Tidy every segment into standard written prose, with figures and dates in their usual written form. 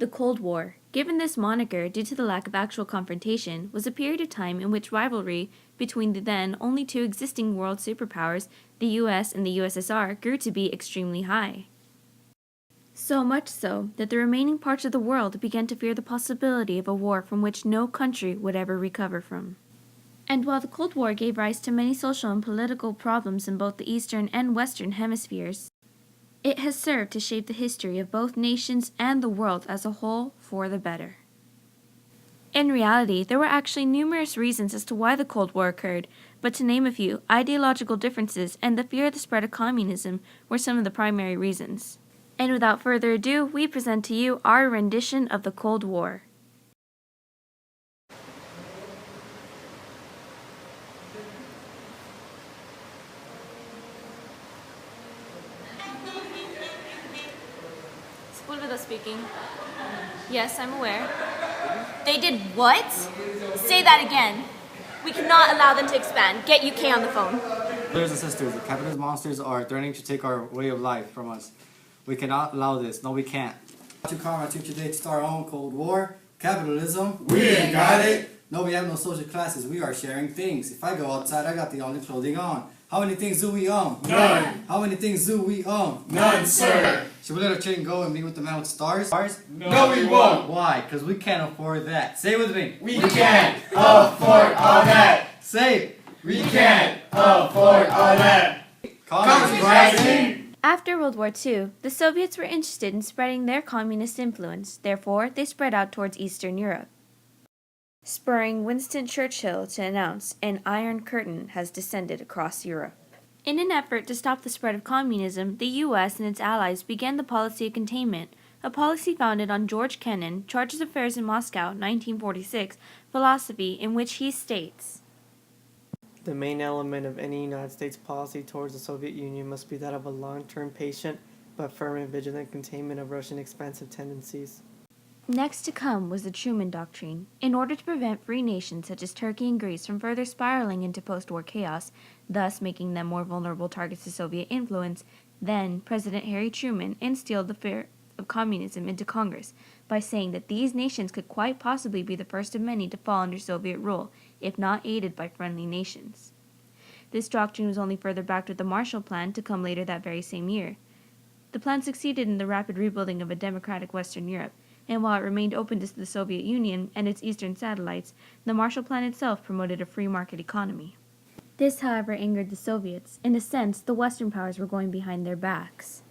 The Cold War, given this moniker due to the lack of actual confrontation, was a period of time in which rivalry between the then only two existing world superpowers, the US and the USSR, grew to be extremely high. So much so that the remaining parts of the world began to fear the possibility of a war from which no country would ever recover from. And while the Cold War gave rise to many social and political problems in both the Eastern and Western hemispheres, it has served to shape the history of both nations and the world as a whole for the better. In reality, there were actually numerous reasons as to why the Cold War occurred, but to name a few, ideological differences and the fear of the spread of communism were some of the primary reasons. And without further ado, we present to you our rendition of the Cold War. Sepulveda speaking. Yes, I'm aware. They did what? Say that again. We cannot allow them to expand. Get UK on the phone. Brothers and sisters, the capitalist monsters are threatening to take our way of life from us. We cannot allow this. No, we can't. To comrades here today to start our own Cold War. Capitalism. We ain't got it. No, we have no social classes. We are sharing things. If I go outside, I got the only clothing on. How many things do we own? None. How many things do we own? None, sir. Should we let our chain go and meet with the man with stars? No, we won't. Why? Because we can't afford that. Say it with me. We can't afford all that. Say it. We can't afford all that. Communist rising. After World War II, the Soviets were interested in spreading their communist influence. Therefore, they spread out towards Eastern Europe, spurring Winston Churchill to announce an Iron Curtain has descended across Europe. In an effort to stop the spread of communism, the US and its allies began the policy of containment, a policy founded on George Kennan, Charges of Affairs in Moscow, 1946, philosophy in which he states, "The main element of any United States policy towards the Soviet Union must be that of a long-term, patient, but firm and vigilant containment of Russian expansive tendencies." Next to come was the Truman Doctrine. In order to prevent free nations such as Turkey and Greece from further spiraling into post-war chaos, thus making them more vulnerable targets to Soviet influence, then President Harry Truman instilled the fear of communism into Congress by saying that these nations could quite possibly be the first of many to fall under Soviet rule, if not aided by friendly nations. This doctrine was only further backed with the Marshall Plan to come later that very same year. The plan succeeded in the rapid rebuilding of a democratic Western Europe, and while it remained open to the Soviet Union and its eastern satellites, the Marshall Plan itself promoted a free market economy. This, however, angered the Soviets. In a sense, the Western powers were going behind their backs.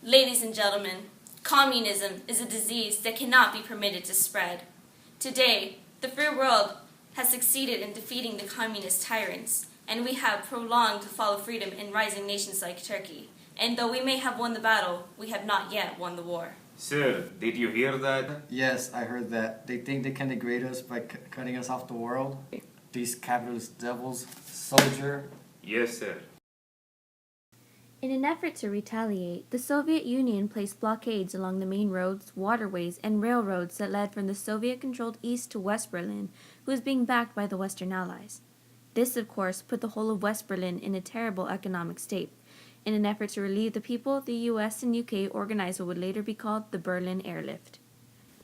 Ladies and gentlemen, communism is a disease that cannot be permitted to spread. Today, the free world has succeeded in defeating the communist tyrants, and we have prolonged to follow freedom in rising nations like Turkey. And though we may have won the battle, we have not yet won the war. Sir, did you hear that? Yes, I heard that. They think they can degrade us by cutting us off the world. These capitalist devils. Soldier. Yes, sir. In an effort to retaliate, the Soviet Union placed blockades along the main roads, waterways, and railroads that led from the Soviet-controlled East to West Berlin, who was being backed by the Western Allies. This, of course, put the whole of West Berlin in a terrible economic state. In an effort to relieve the people, the US and UK organized what would later be called the Berlin Airlift,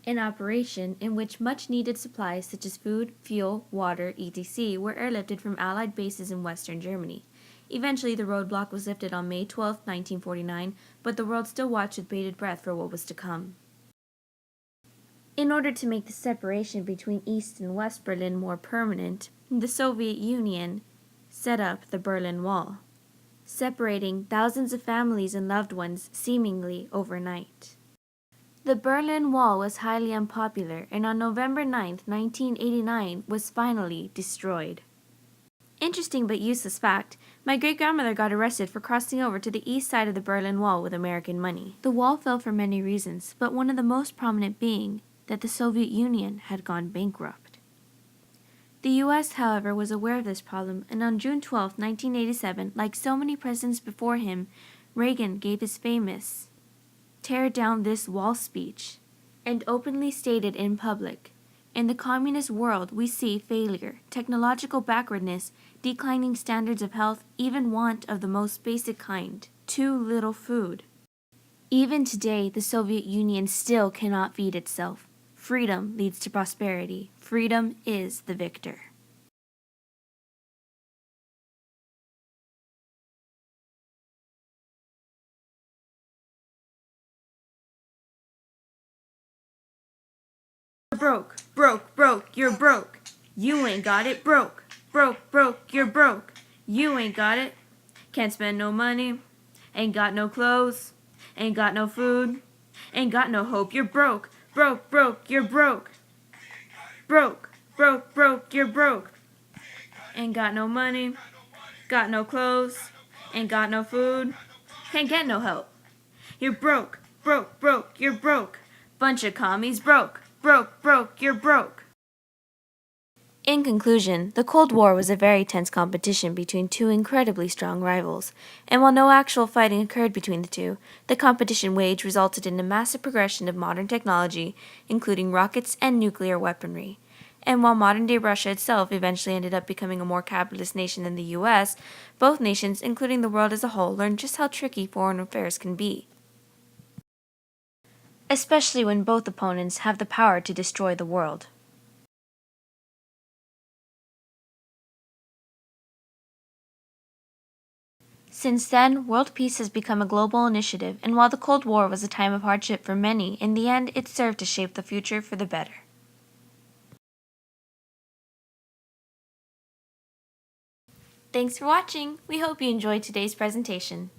an operation in which much-needed supplies such as food, fuel, water, etc. were airlifted from Allied bases in Western Germany. Eventually, the roadblock was lifted on May 12, 1949, but the world still watched with bated breath for what was to come. In order to make the separation between East and West Berlin more permanent, the Soviet Union set up the Berlin Wall, separating thousands of families and loved ones seemingly overnight. The Berlin Wall was highly unpopular, and on November 9, 1989, was finally destroyed. Interesting but useless fact, my great-grandmother got arrested for crossing over to the east side of the Berlin Wall with American money. The wall fell for many reasons, but one of the most prominent being that the Soviet Union had gone bankrupt. The US, however, was aware of this problem, and on June 12, 1987, like so many presidents before him, Reagan gave his famous "Tear down this wall" speech, and openly stated in public, "In the communist world, we see failure, technological backwardness, declining standards of health, even want of the most basic kind, too little food. Even today, the Soviet Union still cannot feed itself. Freedom leads to prosperity. Freedom is the victor. Broke, broke, broke, you're broke. You ain't got it, broke, broke, broke, you're broke. You ain't got it. Can't spend no money. Ain't got no clothes. Ain't got no food. Ain't got no hope, you're broke, broke, broke, you're broke. Broke, broke, broke, you're broke. Ain't got no money. Got no clothes. Ain't got no food. Can't get no help. You're broke, broke, broke, you're broke. Bunch of commies, broke, broke, broke, you're broke. In conclusion, the Cold War was a very tense competition between two incredibly strong rivals, and while no actual fighting occurred between the two, the competition waged resulted in a massive progression of modern technology, including rockets and nuclear weaponry. And while modern-day Russia itself eventually ended up becoming a more capitalist nation than the US, both nations, including the world as a whole, learned just how tricky foreign affairs can be. Especially when both opponents have the power to destroy the world. Since then, world peace has become a global initiative, and while the Cold War was a time of hardship for many, in the end it served to shape the future for the better. Thanks for watching! We hope you enjoyed today's presentation.